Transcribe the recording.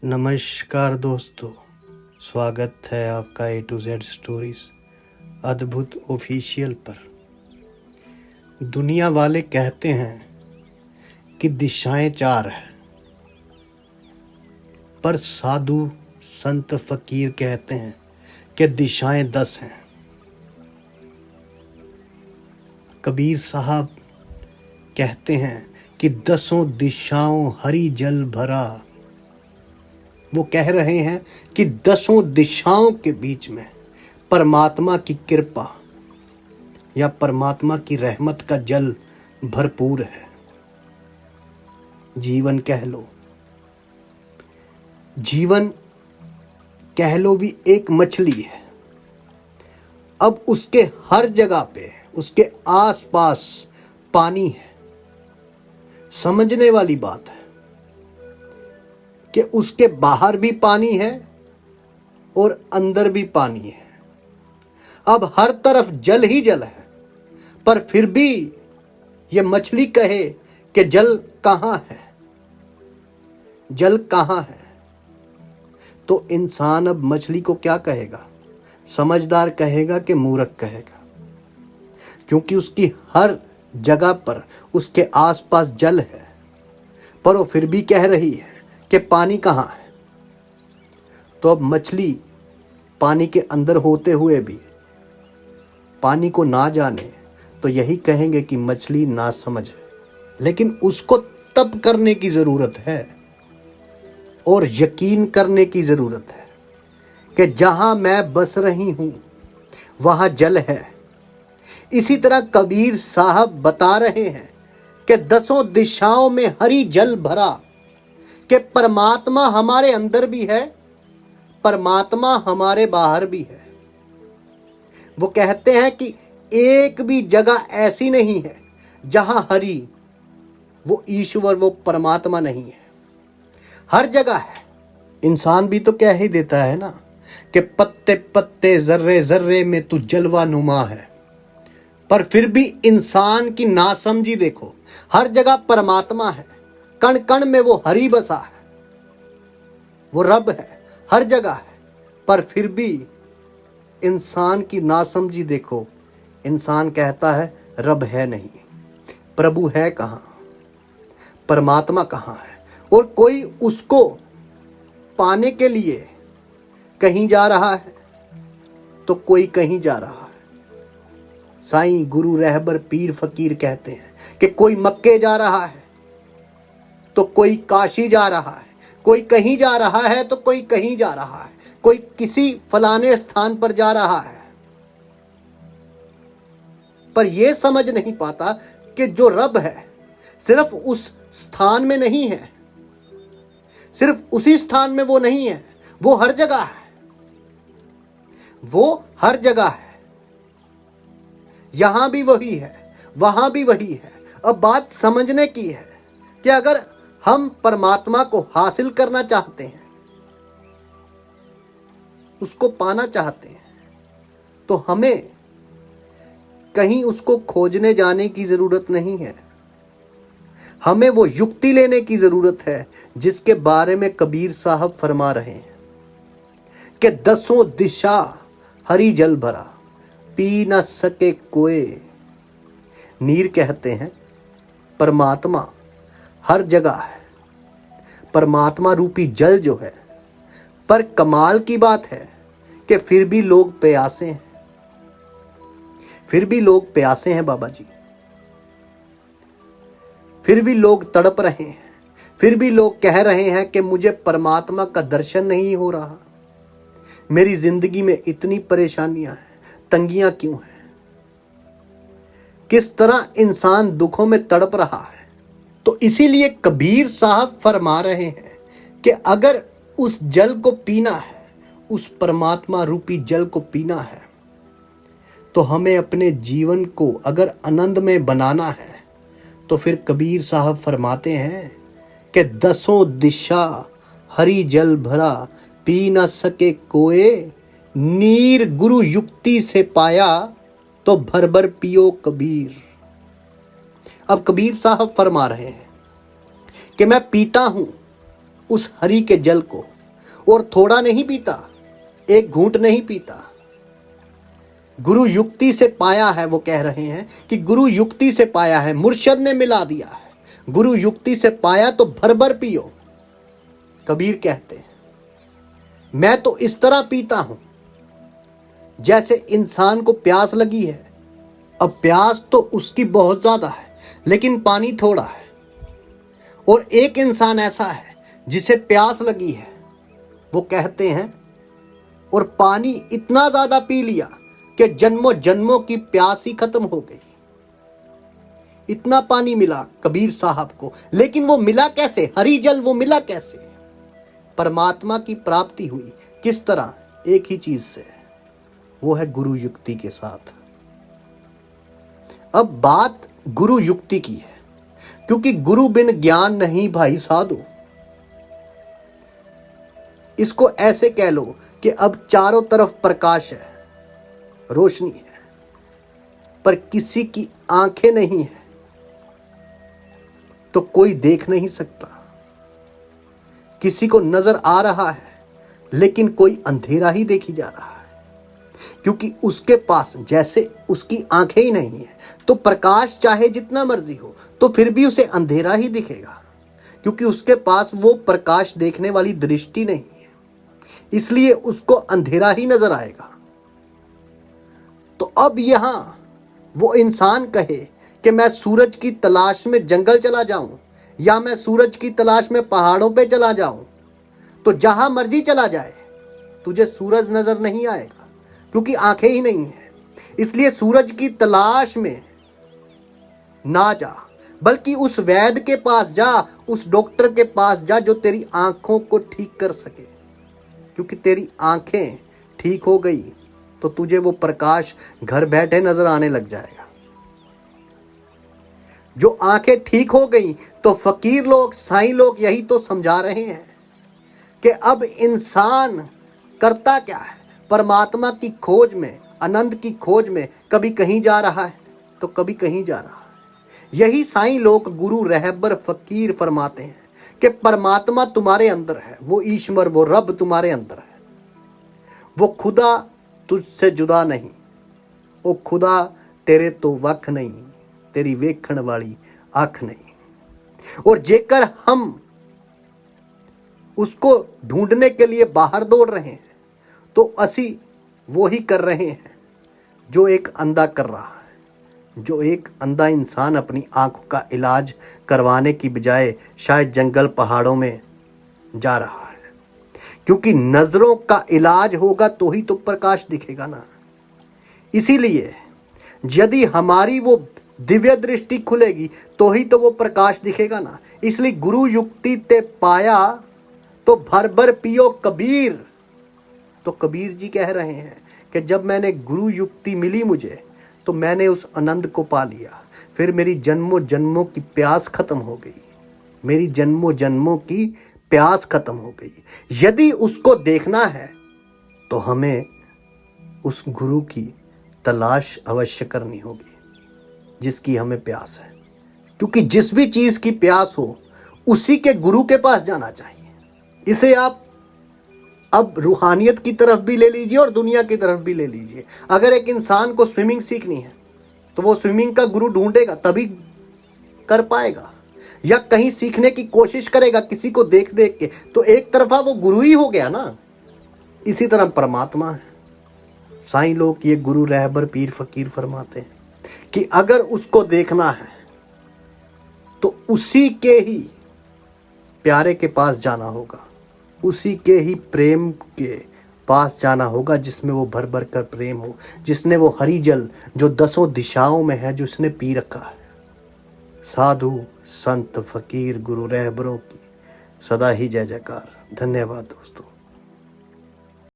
नमस्कार दोस्तों, स्वागत है आपका A to Z स्टोरीज अद्भुत ऑफिशियल पर। दुनिया वाले कहते हैं कि दिशाएं 4 हैं, पर साधु संत फकीर कहते हैं कि दिशाएं 10 हैं। कबीर साहब कहते हैं कि 10 दिशाओं हरी जल भरा। वो कह रहे हैं कि 10 दिशाओं के बीच में परमात्मा की कृपा या परमात्मा की रहमत का जल भरपूर है। जीवन कह लो, जीवन कह लो भी एक मछली है। अब उसके हर जगह पे, उसके आसपास पानी है। समझने वाली बात है कि उसके बाहर भी पानी है और अंदर भी पानी है। अब हर तरफ जल ही जल है, पर फिर भी ये मछली कहे कि जल कहाँ है, जल कहाँ है। तो इंसान अब मछली को क्या कहेगा? समझदार कहेगा कि मूर्ख कहेगा? क्योंकि उसकी हर जगह पर उसके आसपास जल है, पर वो फिर भी कह रही है कि पानी कहाँ है। तो अब मछली पानी के अंदर होते हुए भी पानी को ना जाने तो यही कहेंगे कि मछली ना समझ है। लेकिन उसको तब करने की ज़रूरत है और यकीन करने की ज़रूरत है कि जहाँ मैं बस रही हूँ वहाँ जल है। इसी तरह कबीर साहब बता रहे हैं कि 10 दिशाओं में हरी जल भरा, कि परमात्मा हमारे अंदर भी है, परमात्मा हमारे बाहर भी है। वो कहते हैं कि एक भी जगह ऐसी नहीं है जहां हरि, वो ईश्वर, वो परमात्मा नहीं है। हर जगह है। इंसान भी तो कह ही देता है ना कि पत्ते पत्ते जर्रे जर्रे में तू जलवा नुमा है, पर फिर भी इंसान की नासमझी देखो। हर जगह परमात्मा है, कण कण में वो हरि बसा है, वो रब है, हर जगह है, पर फिर भी इंसान की नासमझी देखो। इंसान कहता है रब है नहीं, प्रभु है कहाँ, परमात्मा कहाँ है। और कोई उसको पाने के लिए कहीं जा रहा है तो कोई कहीं जा रहा है। साईं, गुरु, रहबर, पीर, फकीर कहते हैं कि कोई मक्के जा रहा है तो कोई काशी जा रहा है, कोई कहीं जा रहा है तो कोई कहीं जा रहा है, कोई किसी फलाने स्थान पर जा रहा है। पर यह समझ नहीं पाता कि जो रब है सिर्फ उस स्थान में नहीं है, सिर्फ उसी स्थान में वो नहीं है, वो हर जगह है, वो हर जगह है। यहां भी वही है, वहां भी वही है। अब बात समझने की है कि अगर हम परमात्मा को हासिल करना चाहते हैं, उसको पाना चाहते हैं, तो हमें कहीं उसको खोजने जाने की जरूरत नहीं है। हमें वो युक्ति लेने की जरूरत है जिसके बारे में कबीर साहब फरमा रहे हैं कि 10 दिशा हरी जल भरा, पी न सके कोई। नीर कहते हैं परमात्मा हर जगह है, परमात्मा रूपी जल जो है। पर कमाल की बात है कि फिर भी लोग प्यासे हैं, फिर भी लोग प्यासे हैं बाबा जी। फिर भी लोग तड़प रहे हैं, फिर भी लोग कह रहे हैं कि मुझे परमात्मा का दर्शन नहीं हो रहा, मेरी जिंदगी में इतनी परेशानियां हैं, तंगियां क्यों हैं। किस तरह इंसान दुखों में तड़प रहा है। तो इसीलिए कबीर साहब फरमा रहे हैं कि अगर उस जल को पीना है, उस परमात्मा रूपी जल को पीना है, तो हमें अपने जीवन को अगर आनंद में बनाना है, तो फिर कबीर साहब फरमाते हैं कि 10 दिशा हरी जल भरा, पी न सके कोई। नीर गुरु युक्ति से पाया, तो भर भर पियो कबीर। अब कबीर साहब फरमा रहे हैं कि मैं पीता हूं उस हरि के जल को, और थोड़ा नहीं पीता, एक घूंट नहीं पीता। गुरु युक्ति से पाया है, वो कह रहे हैं कि गुरु युक्ति से पाया है, मुर्शद ने मिला दिया है। गुरु युक्ति से पाया तो भर भर पियो। कबीर कहते हैं मैं तो इस तरह पीता हूं जैसे इंसान को प्यास लगी है। अब प्यास तो उसकी बहुत ज्यादा है लेकिन पानी थोड़ा है। और एक इंसान ऐसा है जिसे प्यास लगी है, वो कहते हैं और पानी इतना ज्यादा पी लिया कि जन्मों जन्मों की प्यास ही खत्म हो गई। इतना पानी मिला कबीर साहब को, लेकिन वो मिला कैसे? हरी जल वो मिला कैसे? परमात्मा की प्राप्ति हुई किस तरह? एक ही चीज से, वो है गुरु युक्ति के साथ। अब बात गुरु युक्ति की है, क्योंकि गुरु बिन ज्ञान नहीं भाई साधु। इसको ऐसे कह लो कि अब चारों तरफ प्रकाश है, रोशनी है, पर किसी की आंखें नहीं है तो कोई देख नहीं सकता। किसी को नजर आ रहा है लेकिन कोई अंधेरा ही देखी जा रहा है, क्योंकि उसके पास जैसे उसकी आंखें ही नहीं है तो प्रकाश चाहे जितना मर्जी हो तो फिर भी उसे अंधेरा ही दिखेगा, क्योंकि उसके पास वो प्रकाश देखने वाली दृष्टि नहीं है, इसलिए उसको अंधेरा ही नजर आएगा। तो अब यहां वो इंसान कहे कि मैं सूरज की तलाश में जंगल चला जाऊं या मैं सूरज की तलाश में पहाड़ों पे चला जाऊं, तो जहां मर्जी चला जाए तुझे सूरज नजर नहीं आएगा, क्योंकि आंखें ही नहीं है। इसलिए सूरज की तलाश में ना जा, बल्कि उस वैद्य के पास जा, उस डॉक्टर के पास जा जो तेरी आंखों को ठीक कर सके, क्योंकि तेरी आंखें ठीक हो गई तो तुझे वो प्रकाश घर बैठे नजर आने लग जाएगा। जो आंखें ठीक हो गई तो फकीर लोग, साईं लोग यही तो समझा रहे हैं कि अब इंसान करता क्या है? परमात्मा की खोज में, आनंद की खोज में कभी कहीं जा रहा है तो कभी कहीं जा रहा है। यही साईं लोग, गुरु, रहबर, फकीर फरमाते हैं कि परमात्मा तुम्हारे अंदर है, वो ईश्वर, वो रब तुम्हारे अंदर है। वो खुदा तुझसे जुदा नहीं, वो खुदा तेरे तो वख नहीं, तेरी वेखण वाली आंख नहीं। और जेकर हम उसको ढूंढने के लिए बाहर दौड़ रहे हैं तो असी वो ही कर रहे हैं जो एक अंधा कर रहा है। जो एक अंधा इंसान अपनी आंखों का इलाज करवाने की बजाय शायद जंगल पहाड़ों में जा रहा है, क्योंकि नजरों का इलाज होगा तो ही तो प्रकाश दिखेगा ना। इसीलिए यदि हमारी वो दिव्य दृष्टि खुलेगी तो ही तो वो प्रकाश दिखेगा ना। इसलिए गुरु युक्ति ते पाया तो भर भर पियो कबीर। तो कबीर जी कह रहे हैं कि जब मैंने गुरु युक्ति मिली मुझे तो मैंने उस आनंद को पा लिया, फिर मेरी जन्मों जन्मों की प्यास खत्म हो गई, मेरी जन्मों जन्मों की प्यास खत्म हो गई। यदि उसको देखना है तो हमें उस गुरु की तलाश अवश्य करनी होगी जिसकी हमें प्यास है, क्योंकि जिस भी चीज की प्यास हो उसी के गुरु के पास जाना चाहिए। इसे आप अब रूहानियत की तरफ भी ले लीजिए और दुनिया की तरफ भी ले लीजिए। अगर एक इंसान को स्विमिंग सीखनी है तो वो स्विमिंग का गुरु ढूंढेगा तभी कर पाएगा, या कहीं सीखने की कोशिश करेगा किसी को देख देख के, तो एक तरफा वो गुरु ही हो गया ना। इसी तरह परमात्मा है। साईं लोग ये गुरु, रहबर, पीर, फकीर फरमाते हैं कि अगर उसको देखना है तो उसी के ही प्यारे के पास जाना होगा, उसी के ही प्रेम के पास जाना होगा जिसमें वो भर भर कर प्रेम हो, जिसने वो हरी जल जो 10 दिशाओं में है जो उसने पी रखा है। साधु, संत, फकीर, गुरु, रहबरों की सदा ही जय जयकार। धन्यवाद दोस्तों।